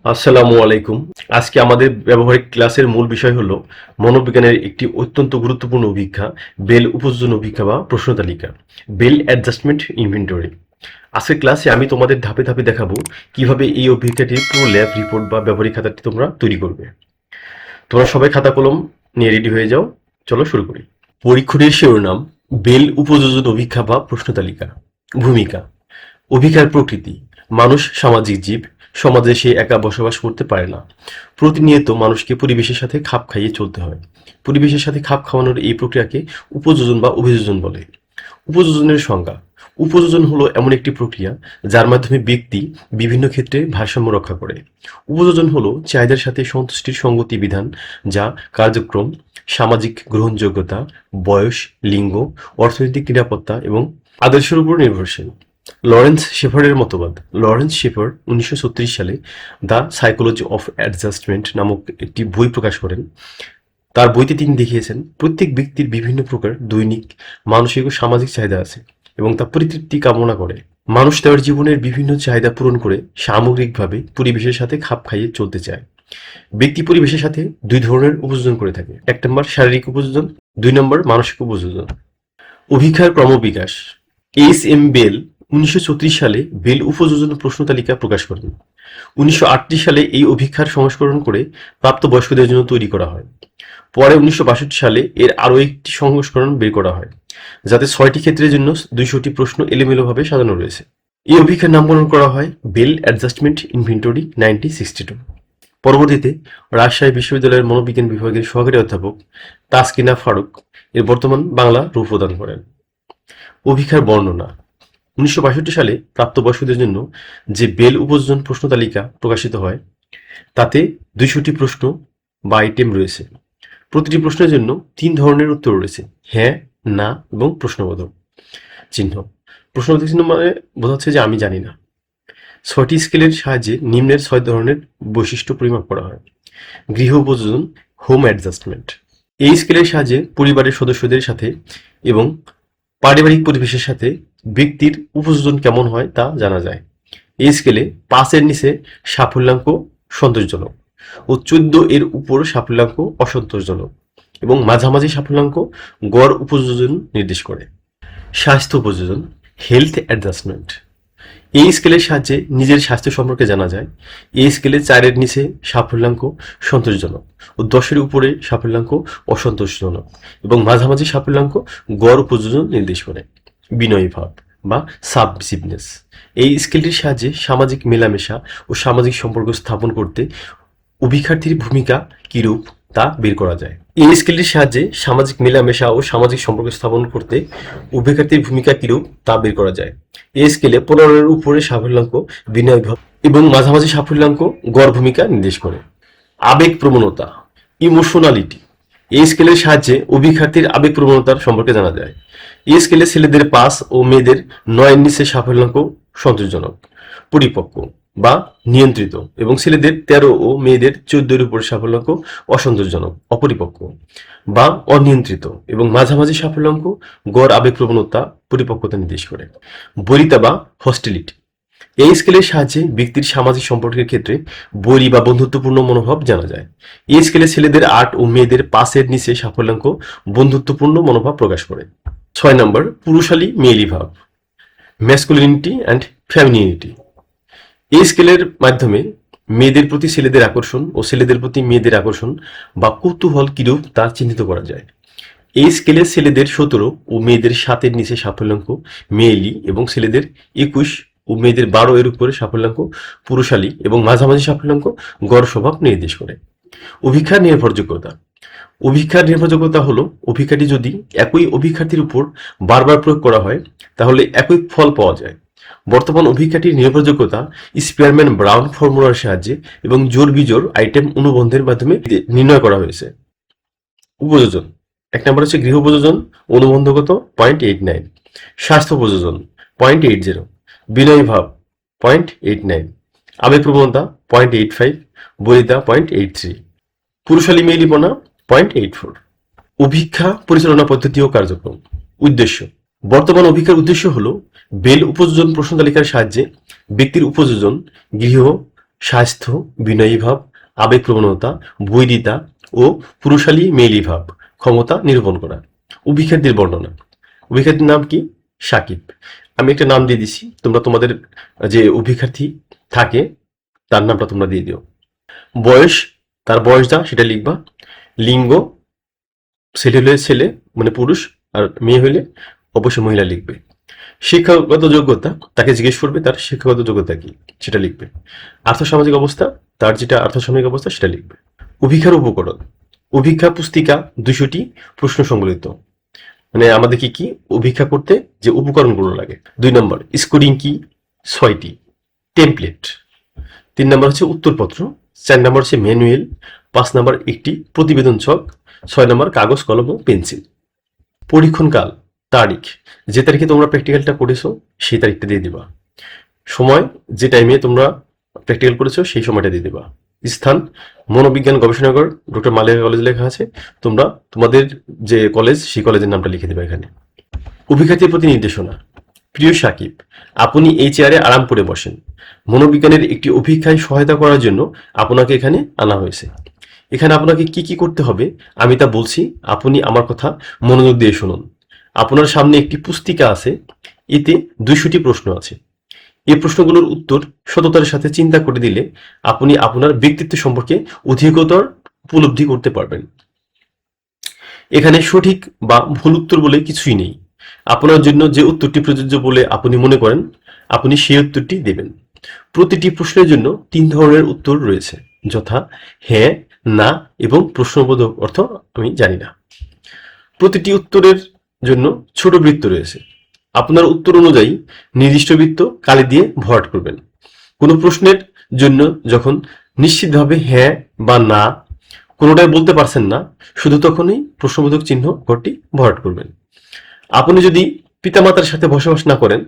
আসসালামু আলাইকুম। আজকে আমাদের ব্যবহারিক ক্লাসের মূল বিষয় হলো মনোবিজ্ঞানের একটি অত্যন্ত গুরুত্বপূর্ণ অভিক্ষা, বেল উপযোজন অভিক্ষা বা প্রশ্ন তালিকা, বেল অ্যাডজাস্টমেন্ট ইনভেন্টরি। আজকের ক্লাসে আমি তোমাদের ধাপে ধাপে দেখাবো কিভাবে এই অভিক্ষাটির পুরো ল্যাব রিপোর্ট বা ব্যবহারিক খাতাটি তোমরা তৈরি করবে। তোমরা সবাই খাতা কলম নিয়ে রেডি হয়ে যাও। চলো শুরু করি। পরীক্ষণের শিরোনাম: বেল উপযোজন অভিক্ষা বা প্রশ্ন তালিকা। ভূমিকা: অভিজ্ঞার প্রকৃতি: মানুষ সামাজিক জীব, সমাজে সে একা বসবাস করতে পারে না। প্রতিনিয়ত মানুষকে পরিবেশের সাথে খাপ খাইয়ে চলতে হয়। পরিবেশের সাথে খাপ খাওয়ানোর এই প্রক্রিয়াকে উপযোজন বা অভিযোজন বলে। উপযোজনের সংজ্ঞা: উপযোজন হলো এমন একটি প্রক্রিয়া যার মাধ্যমে ব্যক্তি বিভিন্ন ক্ষেত্রে ভারসাম্য রক্ষা করে। উপযোজন হলো চাহিদার সাথে সন্তুষ্টির সঙ্গতি বিধান, যা কার্যক্রম, সামাজিক গ্রহণযোগ্যতা, বয়স, লিঙ্গ, অর্থনৈতিক নিরাপত্তা এবং আদর্শের উপর নির্ভরশীল। লরেন্স শেফার্ডের মতবাদ: লরেন্স শেফার্ড 1936 সালে দ্য সাইকোলজি অফ অ্যাডজাস্টমেন্ট নামক একটি বই প্রকাশ করেন। তার বইতে তিনি দেখিয়েছেন প্রত্যেক ব্যক্তির বিভিন্ন প্রকার দৈনিক মানসিক ও সামাজিক চাহিদা আছে এবং তা পরিতৃপ্তি কামনা করে। মানুষ তার জীবনের বিভিন্ন চাহিদা পূরণ করে সামগ্রিকভাবে পরিবেশের সাথে খাপ খাইয়ে চলতে চায়। ব্যক্তি পরিবেশের সাথে দুই ধরনের উপযোজন করে থাকে: 1 নম্বর শারীরিক উপযোজন, 2 নম্বর মানসিক উপযোজন। অভিক্ষার ক্রমবিকাশ: এইচ.এম. বেল 1934 সালে বেল উপযোজন প্রশ্ন তালিকা প্রকাশ করেন। 1938 সালে এই অভিক্ষার সংস্করণ করে প্রাপ্তবয়স্কদের জন্য তৈরি করা হয়। পরে 1962 সালে এর আরও একটি সংস্করণ বের করা হয়, যাতে 6টি ক্ষেত্রের জন্য 200টি প্রশ্ন এলোমেলোভাবে সাজানো রয়েছে। এই অভিক্ষার নামকরণ করা হয় বেল অ্যাডজাস্টমেন্ট ইনভেন্টরি 1962। পরবর্তীতে রাজশাহী বিশ্ববিদ্যালয়ের মনোবিজ্ঞান বিভাগের সহকারী অধ্যাপক তাসকিনা ফারুক এর বর্তমান বাংলা রূপ প্রদান করেন। অভিক্ষার বর্ণনা: 1962 সালে প্রাপ্তবয়স্কদের জন্য যে বেল উপযোজন প্রশ্ন তালিকা প্রকাশিত হয়, তাতে 200টি প্রশ্ন বা আইটেম রয়েছে। প্রতিটি প্রশ্নের জন্য 3 ধরনের উত্তর রয়েছে: হ্যাঁ, না এবং প্রশ্নবোধক চিহ্ন। প্রশ্নবোধক চিহ্ন মানে বোঝাচ্ছে যে আমি জানি না। 6টি স্কেলের সাহায্যে নিম্নের 6 ধরনের বৈশিষ্ট্য পরিমাপ করা হয়। গৃহ উপযোজন, হোম অ্যাডজাস্টমেন্ট: এই স্কেলের সাহায্যে পরিবারের সদস্যদের সাথে এবং পারিবারিক পরিবেশের সাথে ব্যক্তির উপযোজন কেমন হয় তা জানা যায়। এই স্কেলে 5 এর নিচে সাফল্যাঙ্ক সন্তোষজনক ও 14 এর উপর সাফল্যাঙ্ক অসন্তোষজনক এবং মাঝামাঝি সাফল্যাঙ্ক গড় উপযোজন নির্দেশ করে। স্বাস্থ্য উপযোজন, হেলথ অ্যাডজাস্টমেন্ট: এই স্কেলের সাহায্যে নিজের স্বাস্থ্য সম্পর্কে জানা যায়। এই স্কেলে 4 এর নিচে সাফল্যাঙ্ক সন্তোষজনক ও 10 এর উপরে সাফল্যাঙ্ক অসন্তোষজনক এবং মাঝামাঝি সাফল্যাঙ্ক গড় উপযোজন নির্দেশ করে। বিনয়ী ভাব বা সাবমিসিভনেস: এই স্কেলটির সাহায্যে সামাজিক মেলামেশা ও সামাজিক সম্পর্ক স্থাপন করতে অভিক্ষার্থীর ভূমিকা কিরূপ তা বের করা যায়। এই স্কেলটির সাহায্যে সামাজিক মেলামেশা ও সামাজিক সম্পর্ক স্থাপন করতে অভিক্ষার্থীর ভূমিকা কিরূপ তা বের করা যায়। এই স্কেলে 15 এর উপরে সাফল্যাঙ্ক বিনয় ভাব এবং মাঝামাঝি সাফল্যাঙ্ক গড় ভূমিকা নির্দেশ করে। আবেগ প্রবণতা, ইমোশনালিটি: এই স্কেলের সাহায্যে অভিক্ষার্থীর আবেগ প্রবণতার সম্পর্কে জানা যায়। এই স্কেলে ছেলেদের 5 ও মেয়েদের 9 এর নিচে সাফল্যাঙ্ক সন্তোষজনক, পরিপক্ক বা নিয়ন্ত্রিত এবং ছেলেদের 13 ও মেয়েদের 14 এর উপর সাফল্যাঙ্ক অসন্তোষজনক, অপরিপক্ক বা অনিয়ন্ত্রিত এবং মাঝামাঝি সাফল্যাঙ্ক গড় আবেগ প্রবণতা, পরিপক্কতা নির্দেশ করে। বরিতা বা হস্টিলিটি: এই স্কেলের সাহায্যে ব্যক্তির সামাজিক সম্পর্কের ক্ষেত্রে বৈরী বা বন্ধুত্বপূর্ণ মনোভাব জানা যায়। এই স্কেলে ছেলেদের 8 ও মেয়েদের 5 এর নিচে সাফল্যাঙ্ক বন্ধুত্বপূর্ণ মনোভাব প্রকাশ করে। 6 নম্বর পুরুষালী মেয়েলি ভাব, ম্যাসকুলিনিটি অ্যান্ড ফেমিনিনিটি: এই স্কেলের মাধ্যমে মেয়েদের প্রতি ছেলেদের আকর্ষণ ও ছেলেদের প্রতি মেয়েদের আকর্ষণ বা কৌতূহল কিরূপ তা চিহ্নিত করা যায়। এই স্কেলে ছেলেদের 17 ও মেয়েদের 7 এর নিচে সাফল্যাঙ্ক মেয়েলি এবং ছেলেদের 21 ও মেয়েদের 12 এর উপরে সাফল্যাঙ্ক পুরুষালী এবং মাঝামাঝি সাফল্যাঙ্ক গড় স্বভাব নির্দেশ করে। অভিক্ষার নির্ভরযোগ্যতা: অভিক্ষার নির্ভরযোগ্যতা হলো অভিক্ষাটি যদি একই অভিক্ষার্থীর উপর বারবার প্রয়োগ করা হয় তাহলে একই ফল পাওয়া যায়। বর্তমান অভিক্ষাটির নির্ভরযোগ্যতা স্পিয়ারম্যান ব্রাউন ফর্মুলার সাহায্যে এবং জোড় বিজোড় আইটেম অনুবন্ধের মাধ্যমে নির্ণয় করা হয়েছে। উপযোজন: 1 নম্বর হচ্ছে গৃহ উপযোজন, অনুবন্ধগত 0.89, স্বাস্থ্য উপযোজন 0.80, বিনয়ী ভাব 0.89, আবেগ প্রবণতা 0.85, বরিতা 0.83, পুরুষালী মেয়েলিপনা 0.84। অভিক্ষা পরিচালনা পদ্ধতি ও কার্যক্রম। উদ্দেশ্য: বর্তমান অভিক্ষার উদ্দেশ্য হল বেল উপযোজন প্রশ্ন তালিকার সাহায্যে ব্যক্তির উপযোজন, গৃহ, স্বাস্থ্য, বিনয়ী ভাব, আবেগপ্রবণতা, বৈরিতা ও পুরুষালী মেয়েলি ভাব, ক্ষমতা নিরূপণ করা। অভিখ্যাতির বর্ণনা। অভিখ্যাতির নাম কি? সাকিব। আমি একটা নাম দিয়ে দিছি, তোমরা তোমাদের যে অভিখ্যাতি থাকে তার নামটা তোমরা দিয়ে দিও। বয়স, তার বয়স যা সেটা লিখবা। লিঙ্গ, ছেলে হলে ছেলে মানে পুরুষ, আর মেয়ে হলে অবশ্যই মহিলা লিখবে। শিক্ষাগত যোগ্যতা, তাকে জিজ্ঞেস করবে তার শিক্ষাগত যোগ্যতা কি, সেটা লিখবে। আর্থসামাজিক অবস্থা, তার যেটা আর্থসামাজিক অবস্থা সেটা লিখবে। অভিজ্ঞার উপকরণ। অভিজ্ঞা পুস্তিকা 200টি প্রশ্ন সংবলিত। মানে আমাদের কি কি অভিজ্ঞা করতে যে উপকরণগুলো লাগে। 2 নম্বর স্কোরিং কি, 6টি। টেমপ্লেট। 3 নম্বর হচ্ছে উত্তরপত্র। 4 নম্বর হচ্ছে ম্যানুয়াল। 5 নম্বর একটি প্রতিবেদন ছক। 6 নম্বর কাগজ, কলম ও পেন্সিল। পরীক্ষণকাল, তারিখ, যে তারিখে তোমরা প্র্যাকটিক্যালটা করেছো সেই তারিখটা দিয়ে দিবা। সময়, যে টাইমে তোমরা প্র্যাকটিক্যাল করেছো সেই সময়টা দিয়ে দিবা। স্থান, মনোবিজ্ঞান গবেষণাগার, ডক্টর মালিকা কলেজ লেখা আছে, তোমরা তোমাদের যে কলেজ সেই কলেজের নামটা লিখে দেবে এখানে। অভিজ্ঞতার প্রতি নির্দেশনা। প্রিয় সাকিব, আপনি এই চেয়ারে আরাম করে বসেন। মনোবিজ্ঞানের একটি অভিজ্ঞায় সহায়তা করার জন্য আপনাকে এখানে আনা হয়েছে। এখানে আপনাকে কি কি করতে হবে আমি তা বলছি, আপনি আমার কথা মনোযোগ দিয়ে শুনুন। আপনার সামনে একটি পুস্তিকা আছে, এতে 200টি প্রশ্ন আছে। এই প্রশ্নগুলোর উত্তর সততার সাথে চিন্তা করে দিলে আপনি আপনার ব্যক্তিত্ব সম্পর্কে অধিকতর উপলব্ধি করতে পারবেন। এখানে সঠিক বা ভুল উত্তর বলে কিছুই নেই। আপনার জন্য যে উত্তরটি প্রযোজ্য বলে আপনি মনে করেন আপনি সেই উত্তরটি দেবেন। প্রতিটি প্রশ্নের জন্য 3 ধরনের উত্তর রয়েছে, যথা হ্যাঁ, না এবং প্রশ্নবোধক অর্থ আমি জানি না। প্রতিটি উত্তরের জন্য ছোট বৃত্ত রয়েছে। আপনার উত্তর অনুযায়ী নির্দিষ্ট বৃত্ত কালি দিয়ে ভরাট করবেন। কোনো প্রশ্নের জন্য যখন নিশ্চিতভাবে হ্যাঁ বা না কোনোটাই বলতে পারছেন না, শুধু তখনই প্রশ্নবোধক চিহ্ন ঘরটি ভরাট করবেন। আপনি যদি পিতামাতার সাথে বসবাস না করেন,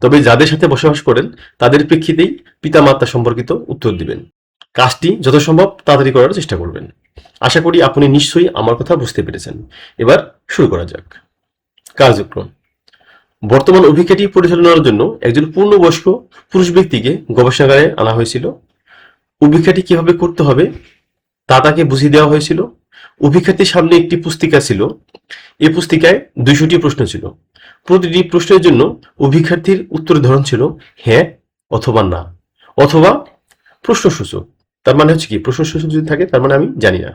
তবে যাদের সাথে বসবাস করেন তাদের প্রেক্ষিতেই পিতামাতা সম্পর্কিত উত্তর দিবেন। কাজটি যথাসম্ভব তাড়াতাড়ি করার চেষ্টা করবেন। আশা করি আপনি নিশ্চয়ই আমার কথা বুঝতে পেরেছেন। এবার শুরু করা যাক। কার্যক্রম। বর্তমান অভিজ্ঞাটি পরিচালনার জন্য একজন পূর্ণবয়স্ক পুরুষ ব্যক্তিকে গবেষণাগারে আনা হয়েছিল। অভিজ্ঞাটি কিভাবে করতে হবে তা তাকে বুঝিয়ে দেওয়া হয়েছিল। অভিজ্ঞাটির সামনে একটি পুস্তিকা ছিল। এই পুস্তিকায় 200টি প্রশ্ন ছিল। প্রতিটি প্রশ্নের জন্য অভিজ্ঞার্থীর উত্তরের ধরন ছিল হ্যাঁ অথবা না অথবা প্রশ্নসূচক। তার মানে হচ্ছে কি, প্রশ্নসূচক যদি থাকে তার মানে আমি জানি না।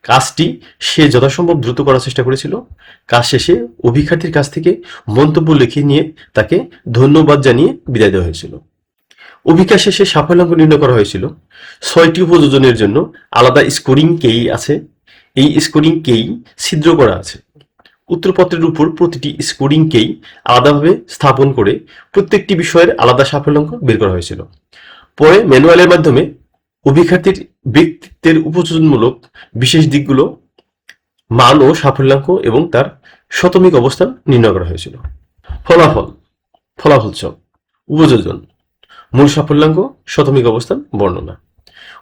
কাজটি সে যথাসম্ভব দ্রুত করার চেষ্টা করেছিল। কাজ শেষে অভিজ্ঞার্থীর কাছ থেকে মন্তব্য লিখে নিয়ে তাকে ধন্যবাদ জানিয়ে বিদায় দেওয়া হয়েছিল। অভিজ্ঞা শেষে সাফল্যাঙ্ক নির্ণয় করা হয়েছিল। 6টি উপযোজনের জন্য আলাদা স্কোরিং কেই আছে। এই স্কোরিং কেই ছিদ্র করা আছে। উত্তরপত্রের উপর প্রতিটি স্কোরিং কেই আলাদাভাবে স্থাপন করে প্রত্যেকটি বিষয়ের আলাদা সাফল্যাঙ্ক বের করা হয়েছিল। পরে ম্যানুয়ালের মাধ্যমে অভিজ্ঞার্থীর ব্যক্তিত্বের উপযোজনমূলক বিশেষ দিকগুলো, মান ও সাফল্যাঙ্ক এবং তার শতমিক অবস্থান নির্ণয় করা হয়েছিল। ফলাফল, ফলাফলচক, উপযোজন, মূল সাফল্যাঙ্ক, শতমিক অবস্থান, বর্ণনা।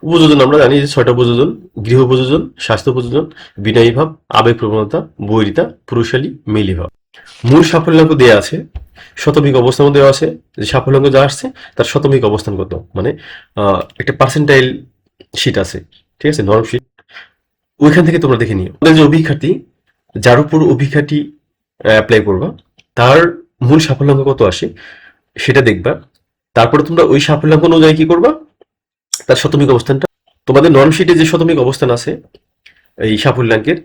উপযোজন আমরা জানি যে 6টা উপযোজন: গৃহ উপযোজন, স্বাস্থ্য উপযোজন, বিনয়ী ভাব, আবেগ প্রবণতা, বৈরিতা, পুরুষালী, মেলি ভাব। মূল সাফল্যাঙ্ক দেওয়া আছে, শতমিক অবস্থান দেওয়া আছে, যে সাফল্যাঙ্ক যা আসছে তার শতমিক অবস্থান কত, মানে একটা পার্সেন্টাইল শিট আছে, ঠিক আছে, নরম শিট, ওইখান থেকে তোমরা দেখে নিও। আমাদের যে অভিজ্ঞাটি, যার উপর অভিজ্ঞাটি অ্যাপ্লাই করবা তার মূল সাফল্যাঙ্ক কত আসে সেটা দেখবা। তারপরে তোমরা ওই সাফল্যাঙ্ক অনুযায়ী কি করবা, তার শতমিক অবস্থানটা, তোমাদের নরম শিটে যে শতমিক অবস্থান আছে এই সাফল্যাঙ্কের,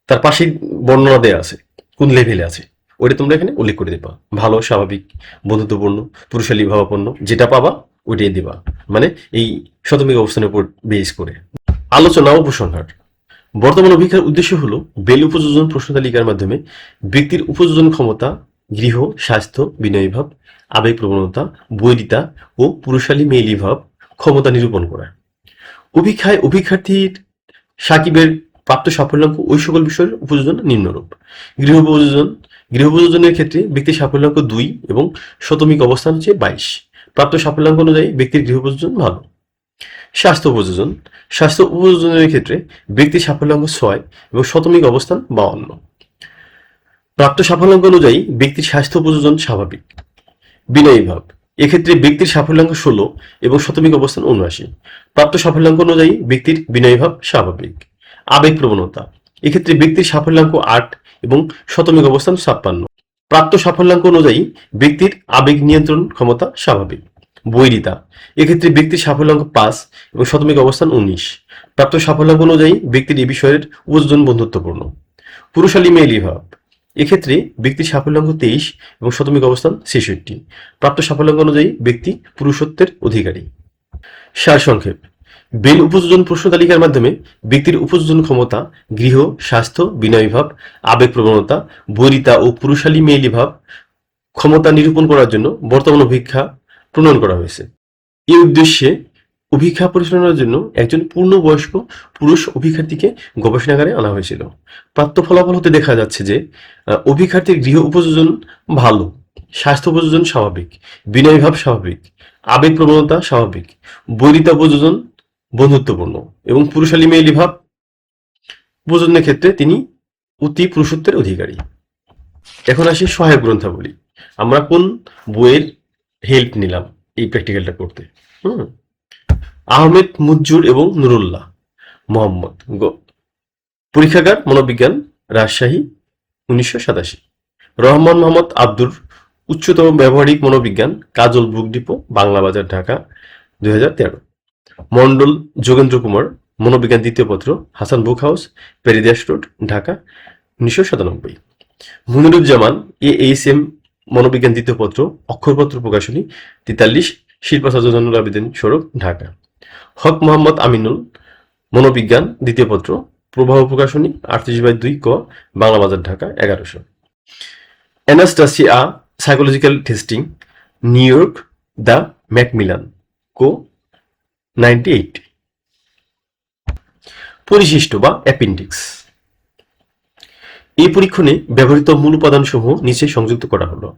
তার পাশেই বর্ণনা দেওয়া আছে কোন লেভেলে আছে, ওইটা তোমরা এখানে উল্লেখ করে দিবা। ভালো, স্বাভাবিক, বন্ধুত্বপূর্ণ, পুরুষালী ভাবাপন্ন, যেটা পাবা ওইটাই দিবা, মানে এই শতমিক অবস্থানের উপর বেস করে। আলোচনা ও উপসংহার। বর্তমান অভিজ্ঞতার উদ্দেশ্য হলো বেল উপযোজন প্রশ্ন তালিকার মাধ্যমে ব্যক্তির উপযোজন ক্ষমতা, গৃহ, স্বাস্থ্য, বিনয়ী ভাব, আবেগ প্রবণতা, বৈরিতা ও পুরুষালী মেয়েলি ভাব, ক্ষমতা নিরূপণ করা। অভিজ্ঞায় অভিজ্ঞার্থীর সাকিবের প্রাপ্ত সাফল্যাঙ্ক ওই সকল বিষয়ের উপযোজন নিম্নরূপ। গৃহ উপযোজন, গৃহ উপযোজনের ক্ষেত্রে ব্যক্তির সাফল্যাঙ্ক 2 এবং শতমিক অবস্থান হচ্ছে 22। প্রাপ্ত সাফল্যাঙ্ক অনুযায়ী ব্যক্তির গৃহ উপযোজন ভালো। স্বাস্থ্য উপযোজন, স্বাস্থ্য উপযোজনের ক্ষেত্রে ব্যক্তির সাফল্যাঙ্ক 6 এবং শতমিক অবস্থান 52। প্রাপ্ত সাফল্যাঙ্ক অনুযায়ী ব্যক্তির স্বাস্থ্য উপযোজন স্বাভাবিক। বিনয়ী ভাব, এক্ষেত্রে ব্যক্তির সাফল্যাঙ্ক 16 এবং শতমিক অবস্থান 79। প্রাপ্ত সাফল্যাঙ্ক অনুযায়ী ব্যক্তির বিনয়ীভাব স্বাভাবিক। আবেগ প্রবণতা, এক্ষেত্রে ব্যক্তির সাফল্যাঙ্ক 8 এবং শতমিক অবস্থান 56। প্রাপ্ত সাফল্যাঙ্ক অনুযায়ী ব্যক্তির আবেগ নিয়ন্ত্রণ ক্ষমতা স্বাভাবিক। বৈরিতা, এক্ষেত্রে ব্যক্তির সাফল্যাঙ্ক 5 এবং শতমিক অবস্থান 19। প্রাপ্ত সাফল্যাঙ্ক অনুযায়ী ব্যক্তির এ বিষয়ের উপযোজন বন্ধুত্বপূর্ণ। পুরুষালী মেয়েলি ভাব, এক্ষেত্রে ব্যক্তির সাফল্যাঙ্ক 23 এবং শতমিক অবস্থান 66। প্রাপ্ত সাফল্যাঙ্ক অনুযায়ী ব্যক্তি পুরুষত্বের অধিকারী। সারসংক্ষেপ, বেল উপযোজন প্রশ্ন তালিকার মাধ্যমে ব্যক্তির উপযোজন ক্ষমতা, গৃহ, স্বাস্থ্য, বিনয়ীভাব, আবেগ প্রবণতা, বৈরিতা ও পুরুষালী মেয়েলি ভাব ক্ষমতা নিরূপণ করার জন্য বর্তমান অভিক্ষা প্রণয়ন করা হয়েছে। এই উদ্দেশ্যে অভিক্ষা পরিচালনার জন্য একজন পূর্ণবয়স্ক পুরুষ অভিক্ষার্থীকে গবেষণাগারে আনা হয়েছিল। প্রাপ্ত ফলাফল হতে দেখা যাচ্ছে যে অভিক্ষার্থীর গৃহ উপযোজন ভালো, স্বাস্থ্য উপযোজন স্বাভাবিক, বিনয়ীভাব স্বাভাবিক, আবেগ প্রবণতা স্বাভাবিক, বৈরিতা উপযোজন বন্ধুত্বপূর্ণ এবং পুরুষালী মেয়েলি ভাব উপযোজনের ক্ষেত্রে তিনি অতি পুরুষত্বের অধিকারী। এখন আসি সহায়ক গ্রন্থাবলী। আমরা কোন বইয়ের হেল্প নিলাম এই প্র্যাকটিক্যালটা করতে? আহমেদ মুজ্জুর এবং নুরুল্লাহ মোহাম্মদ, পরীক্ষাগার মনোবিজ্ঞান, রাজশাহী, 1987। রহমান মোহাম্মদ আব্দুর, উচ্চতর ব্যবহারিক মনোবিজ্ঞান, কাজল বুক ডিপো, বাংলা বাজার, ঢাকা, 2013। মন্ডল যোগেন্দ্র কুমার, মনোবিজ্ঞান দ্বিতীয় পত্র, Hasan book house, Peridas road, Dhaka, 1997। Muniruzzaman AHM, মনোবিজ্ঞান দ্বিতীয় পত্র, অক্ষরপত্র প্রকাশনী, 43, শিল্পাচার্য জয়নুল আবেদিন সড়ক, ঢাকা। হক মোহাম্মদ আমিনুল, মনোবিজ্ঞান দ্বিতীয় পত্র, প্রবাহ প্রকাশনী, 38/2 ক, Bangla Bazar, Dhaka, 1100। Anastasia, psychological testing, New York, the Macmillan co, 98। পরিশিষ্ট বা অ্যাপেন্ডিক্স, এই পরীক্ষণে ব্যবহৃত মূল উপাদানসমূহ নিচে সংযুক্ত করা হলো।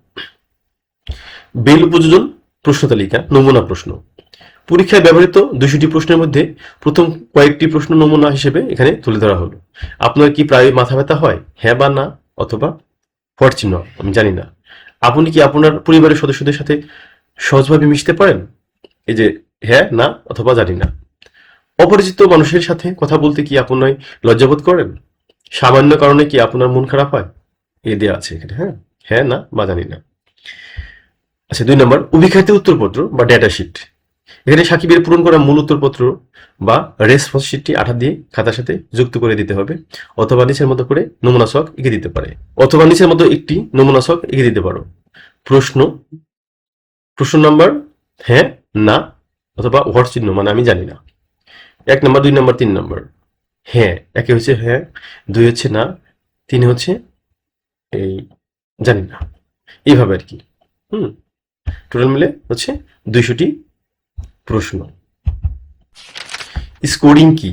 বেল উপযোজন প্রশ্ন তালিকা, নমুনা প্রশ্ন। পরীক্ষায় ব্যবহৃত 200টি প্রশ্নের মধ্যে প্রথম কয়েকটি প্রশ্ন নমুনা হিসেবে এখানে তুলে ধরা হলো। আপনার কি প্রায় মাথা ব্যথা হয়? হ্যাঁ বা না, অথবা হোয়াট চিহ্ন আমি জানি না। আপনি কি আপনার পরিবারের সদস্যদের সাথে সহজভাবে মিশতে পারেন? এই যে হ্যাঁ, না, অথবা জানি না। অপরিচিত মানুষের সাথে কথা বলতে কি আপনি লজ্জাবোধ করেন? সামান্য কারণে কি আপনার মন খারাপ হয়? এই দেওয়া আছে এখানে। হ্যাঁ, হ্যাঁ, না বা জানি না। আচ্ছা, 2 নম্বর, অভিক্ষার্থী উত্তরপত্র বা ডেটা শিট। এখানে সাকিবের পূরণ করা মূল উত্তরপত্র বা রেসপন্স শিটটি আঠা দিয়ে খাতার সাথে যুক্ত করে দিতে হবে, অথবা নিচের মতো করে নমুনা ছক এঁকে দিতে পারে, অথবা নিচের মতো একটি নমুনা ছক এঁকে দিতে পারো। প্রশ্ন নাম্বার হ্যাঁ, না, অথবা হোয়াট চিহ্ন মানে আমি জানি না। 1 নম্বর, 2 নম্বর, 3 নম্বর। হ্যাঁ, 1 হচ্ছে হ্যাঁ, 2 হচ্ছে না, 3 হচ্ছে এই জানি না, এইভাবে আর কি। টোটাল মিলে হচ্ছে 200টি প্রশ্ন। স্কোরিং কি?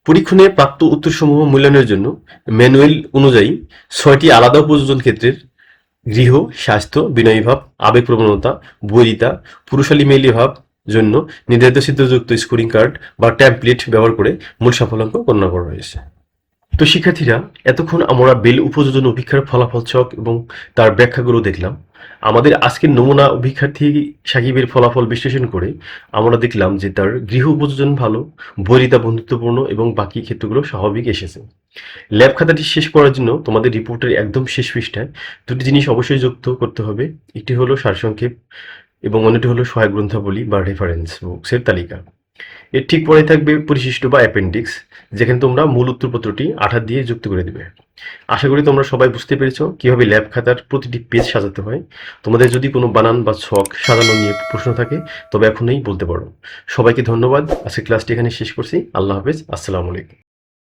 পরীক্ষণে প্রাপ্ত উত্তরসমূহ মূল্যায়নের জন্য ম্যানুয়াল অনুযায়ী 6টি আলাদা উপযোজন ক্ষেত্রের গৃহ, স্বাস্থ্য, বিনয়ীভাব, আবেগ প্রবণতা, বৈরিতা, পুরুষালী মেয়েলি ভাব জন্য নির্ধারিত চিত্রযুক্ত স্কোরিং কার্ড বা ট্যাম্পলেট ব্যবহার করে মূল সাফল্যাঙ্ক গণনা করা হয়েছে। তো শিক্ষার্থীরা, এতক্ষণ আমরা বেল উপযোজন অভিক্ষার ফলাফল ছক এবং তার ব্যাখ্যাগুলো দেখলাম। আমাদের আজকের নমুনা অভিক্ষার্থী সাকিবের ফলাফল বিশ্লেষণ করে আমরা দেখলাম যে তার গৃহ উপযোজন ভালো, বৈরিতা বন্ধুত্বপূর্ণ এবং বাকি ক্ষেত্রগুলো স্বাভাবিক এসেছে। ল্যাব খাতাটি শেষ করার জন্য তোমাদের রিপোর্টের একদম শেষ পৃষ্ঠায় 2টি জিনিস অবশ্যই যুক্ত করতে হবে। একটি হলো সারসংক্ষেপ এবং অন্যটি হলো সহায়ক গ্রন্থাবলী বা রেফারেন্স বুকসের তালিকা। এর ঠিক পরে থাকবে পরিশিষ্ট বা অ্যাপেন্ডিক্স, যেখানে তোমরা মূল উত্তরপত্রটি আঠা দিয়ে যুক্ত করে দিবে। আশা করি তোমরা সবাই বুঝতে পেরেছো কিভাবে ল্যাব খাতার প্রতিটি পেজ সাজাতে হয়। তোমাদের যদি কোনো বানান বা ছক সাজানো নিয়ে প্রশ্ন থাকে তবে এখনই বলতে পারো। সবাইকে ধন্যবাদ। আজকে ক্লাসটি এখানে শেষ করছি। আল্লাহ হাফেজ, আসসালামু আলাইকুম।